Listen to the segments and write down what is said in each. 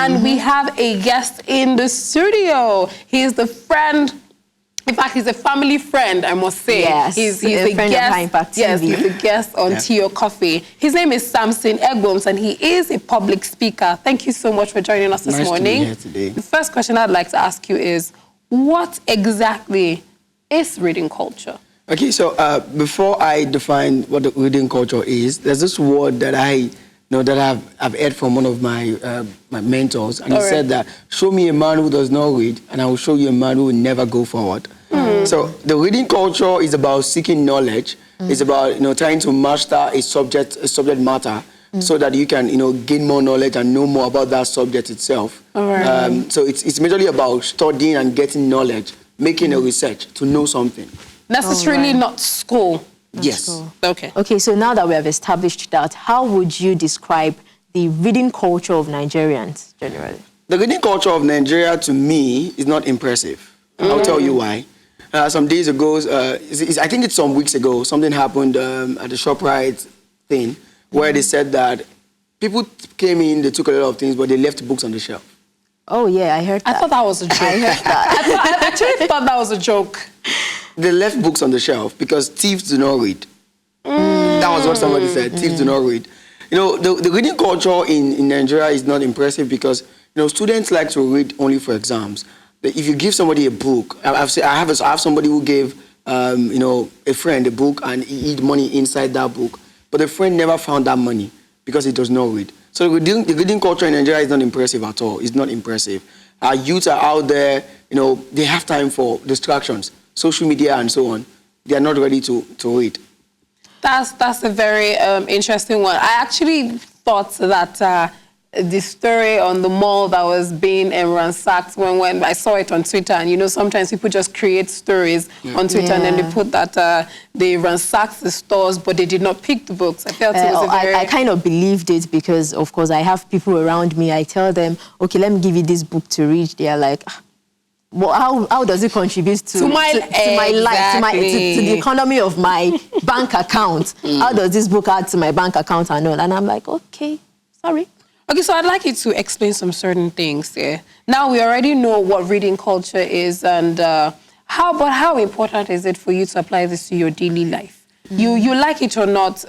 And we have a guest in the studio. He is the friend. In fact, he's a family friend, I must say. Yes, he's a friend guest. Of High Impact TV. Yes, he's a guest on Tea or Coffee. His name is Samson Egboms, and he is a public speaker. Thank you so much for joining us this morning. Nice to be here today. The first question I'd like to ask you is, what exactly is reading culture? Okay, so before I define what the reading culture is, there's this word that I've heard from one of my my mentors, and he said that, show me a man who does not read, and I will show you a man who will never go forward. So the reading culture is about seeking knowledge. It's about trying to master a subject matter, so that you can gain more knowledge and know more about that subject itself. So it's majorly about studying and getting knowledge, making a research to know something. Necessarily not school. Yes. School. Okay. Okay, so now that we have established that, how would you describe the reading culture of Nigerians generally? The reading culture of Nigeria, to me, is not impressive. I'll tell you why. Some days ago, I think it's some weeks ago, something happened at the ShopRite thing, where they said that people came in, they took a lot of things, but they left books on the shelf. Oh, yeah, I heard that. I thought that was a joke. I heard that. I actually thought that was a joke. They left books on the shelf because thieves do not read. That was what somebody said, thieves do not read. The reading culture in Nigeria is not impressive because, students like to read only for exams. If you give somebody a book, I have somebody who gave, a friend a book and he hid money inside that book, but the friend never found that money because he does not read. So the reading culture in Nigeria is not impressive at all. It's not impressive. Our youths are out there, they have time for distractions, social media and so on. They are not ready to read. That's a very interesting one. I actually thought that the story on the mall that was being ransacked when I saw it on Twitter, and sometimes people just create stories on Twitter and then they put that they ransacked the stores but they did not pick the books. I felt it was a very... I kind of believed it because, of course, I have people around me. I tell them, okay, let me give you this book to read. They are like, well, how does it contribute to my life, to the economy of my bank account? How does this book add to my bank account and all? And I'm like, okay, sorry. Okay, so I'd like you to explain some certain things here. Now, we already know what reading culture is and how important is it for you to apply this to your daily life? You like it or not,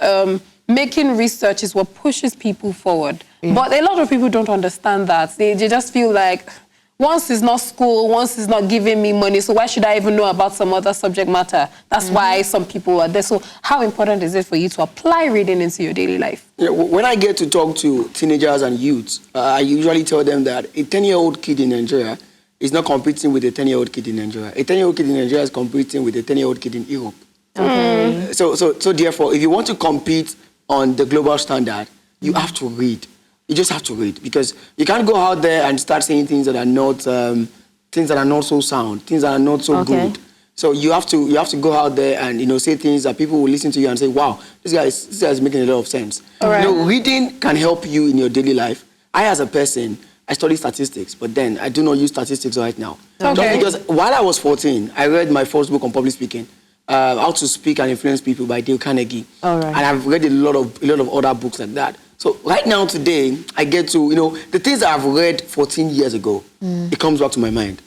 making research is what pushes people forward. But a lot of people don't understand that. They just feel like, once it's not school, once it's not giving me money, so why should I even know about some other subject matter? That's why some people are there. So how important is it for you to apply reading into your daily life? When I get to talk to teenagers and youths, I usually tell them that a 10-year-old kid in Nigeria is not competing with a 10-year-old kid in Nigeria. A 10-year-old kid in Nigeria is competing with a 10-year-old kid in Europe. Okay. So therefore, if you want to compete on the global standard, you have to read. You just have to read because you can't go out there and start saying things that are not so sound, things that are not so good. So you have to go out there and say things that people will listen to you and say, wow, this guy is making a lot of sense. Right. Reading can help you in your daily life. I, as a person, I study statistics, but then I do not use statistics right now. Just because while I was 14, I read my first book on public speaking, How to Speak and Influence People by Dale Carnegie. And I've read a lot of other books like that. So right now, today, I get to, the things that I've read 14 years ago, it comes back to my mind.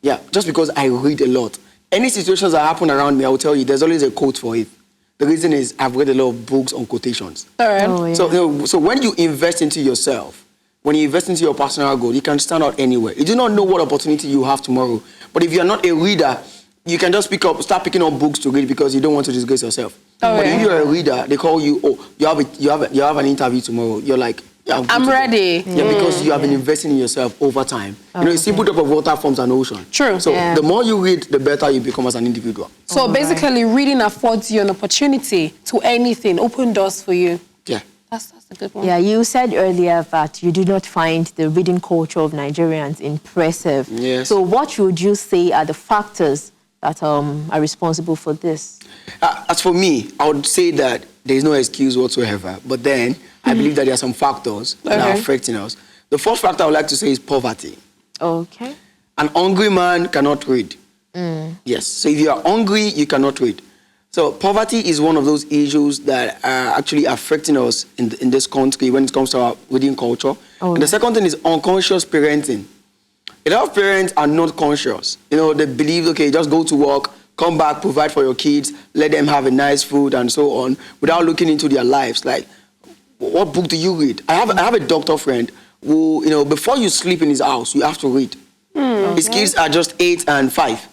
Yeah, just because I read a lot. Any situations that happen around me, I will tell you, there's always a quote for it. The reason is I've read a lot of books on quotations. So when you invest into yourself, when you invest into your personal goal, you can stand out anywhere. You do not know what opportunity you have tomorrow. But if you're not a reader, you can just start picking up books to read because you don't want to disgrace yourself. But if you're a reader, they call you, you have an interview tomorrow. You're like, I'm ready. Yeah, because you have been investing in yourself over time. A simple drop of water forms an ocean. True. So the more you read, the better you become as an individual. So basically, reading affords you an opportunity to anything, open doors for you. Yeah. That's a good one. Yeah, you said earlier that you do not find the reading culture of Nigerians impressive. Yes. So what would you say are the factors that are responsible for this? As for me, I would say that there is no excuse whatsoever. But then, I believe that there are some factors that are affecting us. The first factor I would like to say is poverty. Okay. An hungry man cannot read. Yes. So if you are hungry, you cannot read. So poverty is one of those issues that are actually affecting us in this country when it comes to our reading culture. And the second thing is unconscious parenting. A lot of parents are not conscious. You know, they believe, okay, just go to work, come back, provide for your kids, let them have a nice food and so on, without looking into their lives. Like, what book do you read? I have a doctor friend who, you know, before you sleep in his house, you have to read. His kids are just 8 and 5.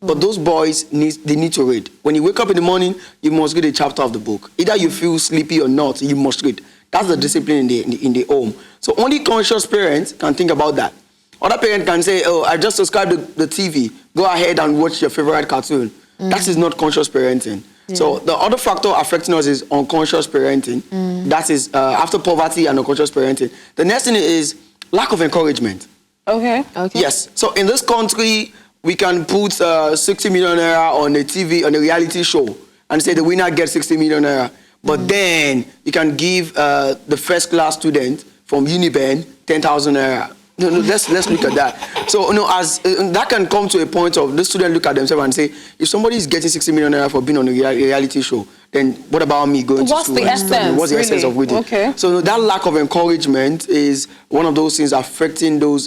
But those boys, they need to read. When you wake up in the morning, you must read a chapter of the book. Either you feel sleepy or not, you must read. That's the discipline in the home. So only conscious parents can think about that. Other parents can say, oh, I just subscribed to the TV. Go ahead and watch your favorite cartoon. That is not conscious parenting. Yeah. So the other factor affecting us is unconscious parenting. That is after poverty and unconscious parenting. The next thing is lack of encouragement. Okay. Yes. So in this country, we can put 60 million naira on a TV, on a reality show, and say the winner gets 60 million naira. But then you can give the first class student from Uniben 10,000 naira. No, let's look at that. So, as that can come to a point of the student look at themselves and say, if somebody is getting 60 million naira for being on a reality show, then what about me going to school? What's the essence? What's the essence of reading? Okay. So that lack of encouragement is one of those things affecting those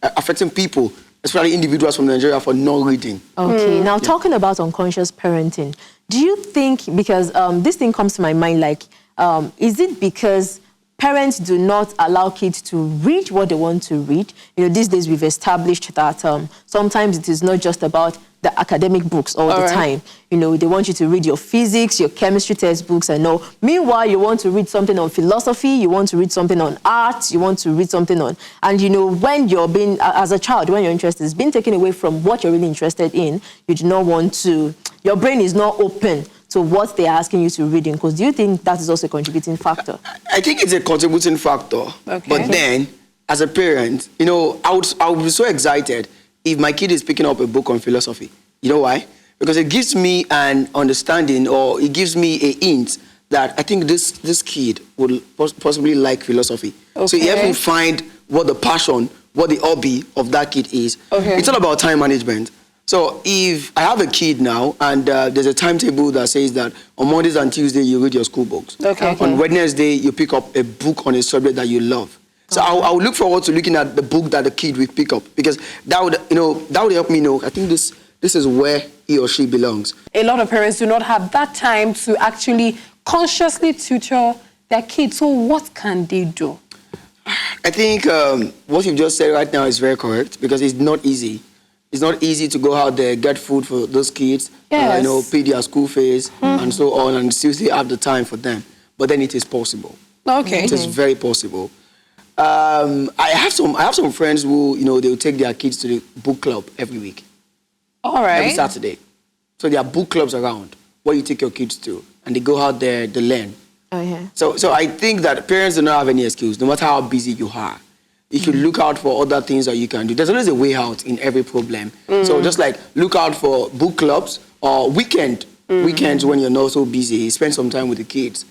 affecting people, especially individuals from Nigeria, for not reading. Okay. Now, talking about unconscious parenting, do you think, because this thing comes to my mind, like, is it because parents do not allow kids to read what they want to read? You know, these days we've established that sometimes it is not just about the academic books all the time. You know, they want you to read your physics, your chemistry textbooks and all. Meanwhile, you want to read something on philosophy, you want to read something on art, you want to read something on... And, you know, when you're being, as a child, when your interest is being taken away from what you're really interested in, you do not want to... Your brain is not open to what they're asking you to read in. Because do you think that is also a contributing factor? I think it's a contributing factor. Okay. But then, as a parent, you know, I would be so excited if my kid is picking up a book on philosophy. You know why? Because it gives me an understanding, or it gives me a hint that I think this kid would possibly like philosophy. Okay. So you have to find what the passion, what the hobby of that kid is. Okay. It's all about time management. So if I have a kid now, and there's a timetable that says that on Mondays and Tuesdays you read your school books. Okay. On Wednesday you pick up a book on a subject that you love. So I would look forward to looking at the book that the kid will pick up, because that would help me know, I think this is where he or she belongs. A lot of parents do not have that time to actually consciously tutor their kids. So what can they do? I think what you've just said right now is very correct, because it's not easy. It's not easy to go out there, get food for those kids, yes. Pay their school fees and so on, and still have the time for them. But then it is possible. Okay. It is very possible. I have some friends who, they will take their kids to the book club every week. All right. Every Saturday. So there are book clubs around where you take your kids to, and they go out there, they learn. Oh, yeah. So I think that parents do not have any excuse, no matter how busy you are. You should look out for other things that you can do. There's always a way out in every problem. So just like look out for book clubs or weekends when you're not so busy. Spend some time with the kids.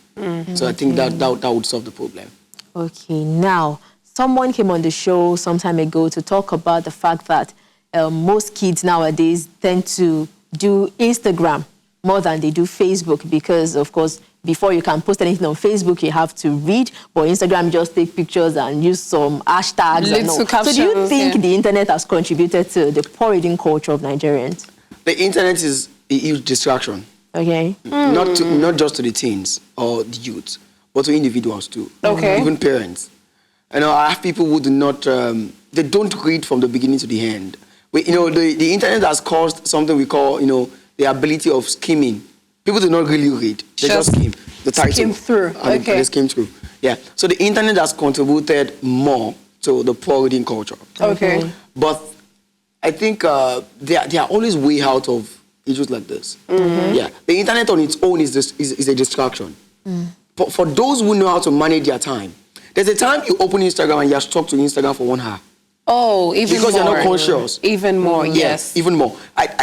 So I think that would solve the problem. Okay, now, someone came on the show some time ago to talk about the fact that most kids nowadays tend to do Instagram more than they do Facebook, because, of course, before you can post anything on Facebook, you have to read, but Instagram just take pictures and use some hashtags and all. Captions, so do you think the internet has contributed to the poor reading culture of Nigerians? The internet is a huge distraction. Okay. Not just to the teens or the youth, but to individuals too. Okay. Even parents. I have people who do not, they don't read from the beginning to the end. The internet has caused something we call, the ability of skimming. People do not really read. They just skim the title. Skim through. And they skim through. Yeah. So the internet has contributed more to the poor reading culture. Okay. But I think there are always way out of issues like this. Yeah. The internet on its own is a distraction. For those who know how to manage their time, there's a time you open Instagram and you're stuck to Instagram for 1 hour. Oh, even because more. Because you're not conscious. Even more, yes. Even more.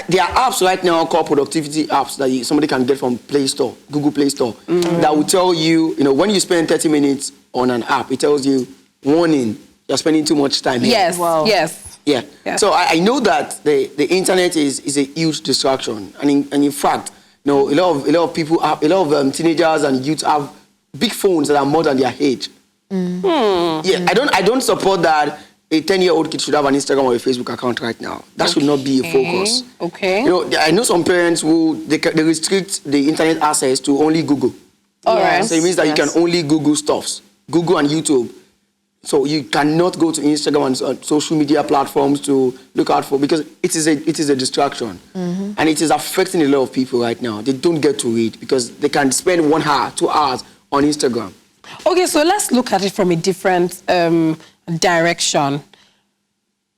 There are apps right now called productivity apps that somebody can get from Play Store, Google Play Store, that will tell you, when you spend 30 minutes on an app, it tells you, warning, you're spending too much time here. Yes, yes. Yeah. So I know that the internet is a huge distraction. And in fact, You know, a lot of people have, a lot of teenagers and youth have big phones that are more than their age. Yeah, I don't support that a 10-year-old kid should have an Instagram or a Facebook account right now. That should not be a focus. Okay. You know, I know some parents who they restrict the internet access to only Google. All right. So it means that you can only Google stuffs, Google and YouTube. So you cannot go to Instagram and social media platforms to look out for, because it is a distraction. And it is affecting a lot of people right now. They don't get to read because they can spend 1 hour, 2 hours on Instagram. Okay, so let's look at it from a different direction.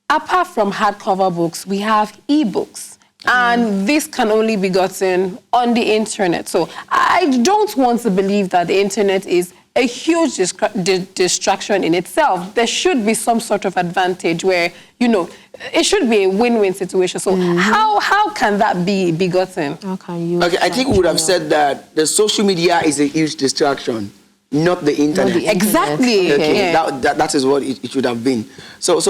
Apart from hardcover books, we have ebooks. And this can only be gotten on the internet. So I don't want to believe that the internet is a huge distraction in itself. There should be some sort of advantage where, you know, it should be a win-win situation. So how can that be gotten? How can you? Okay, I think we would have said that the social media is a huge distraction, not the internet. Exactly. Okay, that is what it should have been. So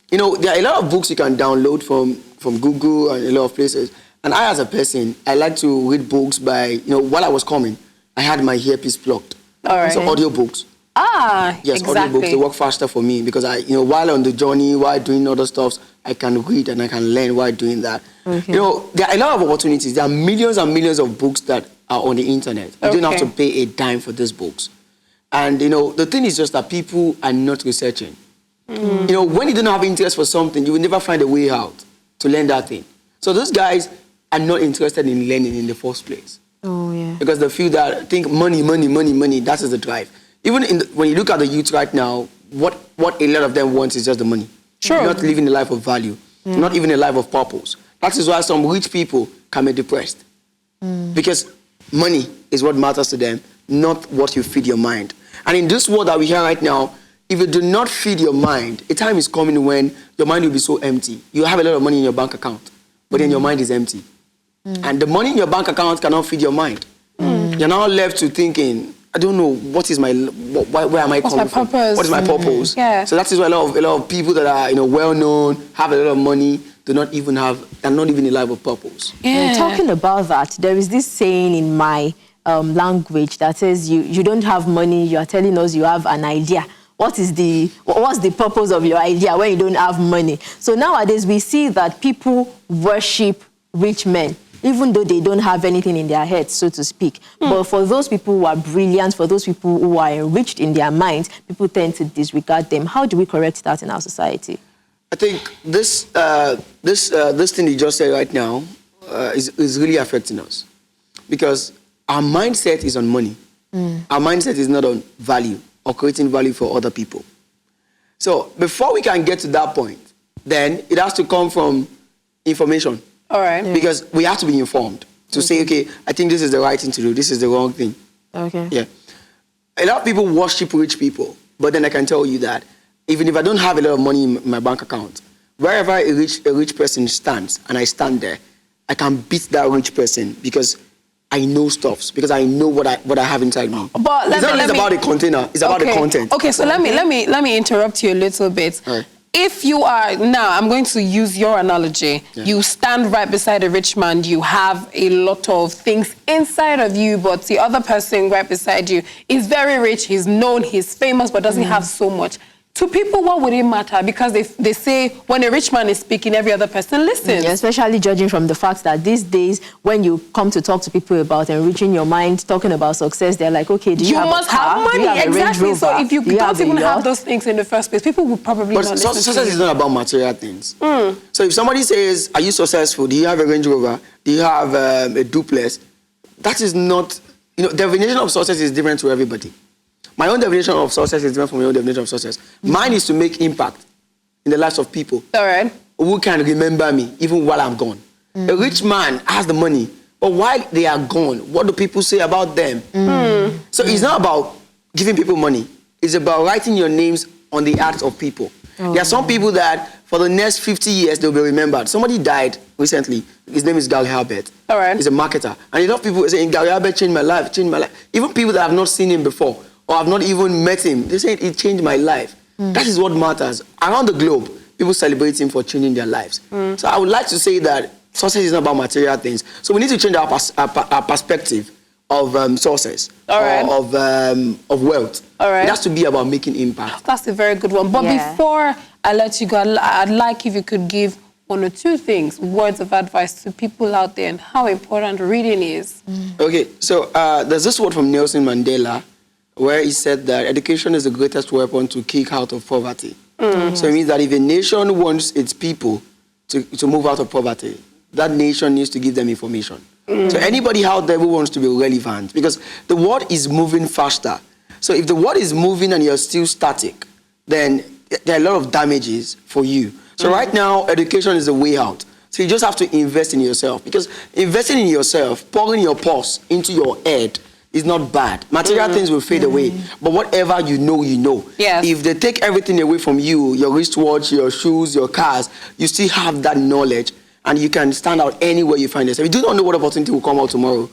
you know, there are a lot of books you can download from Google and a lot of places. And I, as a person, I like to read books by, you know, while I was coming, I had my earpiece plugged. All right. So audiobooks. Yes, exactly. audiobooks, they work faster for me because you know, while on the journey, while doing other stuff, I can read and I can learn while doing that. Okay. You know, there are a lot of opportunities. There are millions and millions of books that are on the internet. You don't have to pay a dime for these books. And, you know, the thing is just that people are not researching. You know, when you don't have interest for something, you will never find a way out to learn that thing. So those guys are not interested in learning in the first place. Oh, yeah. Because they feel that, think money, that is the drive. Even when you look at the youth right now, what a lot of them want is just the money. Sure. Not living a life of value, not even a life of purpose. That is why some rich people can be depressed. Because money is what matters to them, not what you feed your mind. And in this world that we have right now, if you do not feed your mind, a time is coming when your mind will be so empty. You have a lot of money in your bank account, but then your mind is empty. And the money in your bank account cannot feed your mind. You're now left to thinking, I don't know, what is my, where am I coming from? What is my purpose? Yeah. So that is why a lot of people that are, you know, well-known, have a lot of money, they're not even a life of purpose. Yeah. And talking about that, there is this saying in my language that says you don't have money, you are telling us you have an idea. What's the purpose of your idea when you don't have money? So nowadays we see that people worship rich men, even though they don't have anything in their heads, so to speak. But for those people who are brilliant, for those people who are enriched in their minds, people tend to disregard them. How do we correct that in our society? I think this thing you just said right now is really affecting us, because our mindset is on money. Our mindset is not on value or creating value for other people. So before we can get to that point, then it has to come from information. All right. Yeah. Because we have to be informed to say, okay, I think this is the right thing to do, this is the wrong thing. Okay. Yeah. A lot of people worship rich people, but then I can tell you that even if I don't have a lot of money in my bank account, wherever a rich person stands and I stand there, I can beat that rich person because I know stuffs, because I know what I have inside me. But it's not always about the container, it's about the content. Okay, so let me interrupt you a little bit. All right. If you are, now I'm going to use your analogy. Yeah. You stand right beside a rich man, you have a lot of things inside of you, but the other person right beside you is very rich, he's known, he's famous, but doesn't have so much. To people, what would it matter? Because they say when a rich man is speaking, every other person listens. Yeah, especially judging from the fact that these days, when you come to talk to people about enriching your mind, talking about success, they're like, okay, do you have must a car? have money, do you have exactly. So if you don't even have yacht? those things in the first place, people would probably not listen. But success is not about material things. So if somebody says, are you successful? Do you have a Range Rover? Do you have a duplex? That is not, you know, definition of success is different to everybody. My own definition of success is different from your own definition of success. Mine is to make impact in the lives of people. All right. Who can remember me even while I'm gone. A rich man has the money, but while they are gone, what do people say about them? So it's not about giving people money. It's about writing your names on the acts of people. There are some people that for the next 50 years, they'll be remembered. Somebody died recently. His name is Gary Albert. All right. He's a marketer. And a lot of people say, Gary Albert changed my life, changed my life. Even people that have not seen him before, or I've not even met him, they say it changed my life. That is what matters. Around the globe, people celebrate him for changing their lives. So I would like to say that Success is not about material things. So we need to change our perspective of success, All right. or of wealth. All right. It has to be about making impact. That's a very good one. But before I let you go, I'd like if you could give 1 or 2 things, words of advice to people out there and how important reading is. Okay, so there's this word from Nelson Mandela where he said that education is the greatest weapon to kick out of poverty. So it means that if a nation wants its people to move out of poverty, that nation needs to give them information. So anybody out there who wants to be relevant, because the world is moving faster. So if the world is moving and you're still static, then there are a lot of damages for you. So right now, education is the way out. So you just have to invest in yourself, because investing in yourself, pouring your pulse into your head is not bad. Material things will fade away, but whatever you know, you know. Yes. If they take everything away from you, your wristwatch, your shoes, your cars, you still have that knowledge, and you can stand out anywhere you find yourself. You do not know what opportunity will come out tomorrow.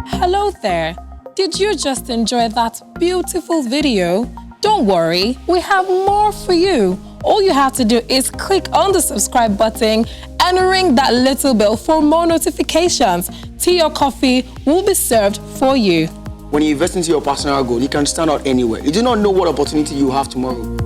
Hello there. Did you just enjoy that beautiful video? Don't worry, we have more for you. All you have to do is click on the subscribe button and ring that little bell for more notifications. Tea or coffee will be served for you. When you invest into your personal goal, you can stand out anywhere. You do not know what opportunity you have tomorrow.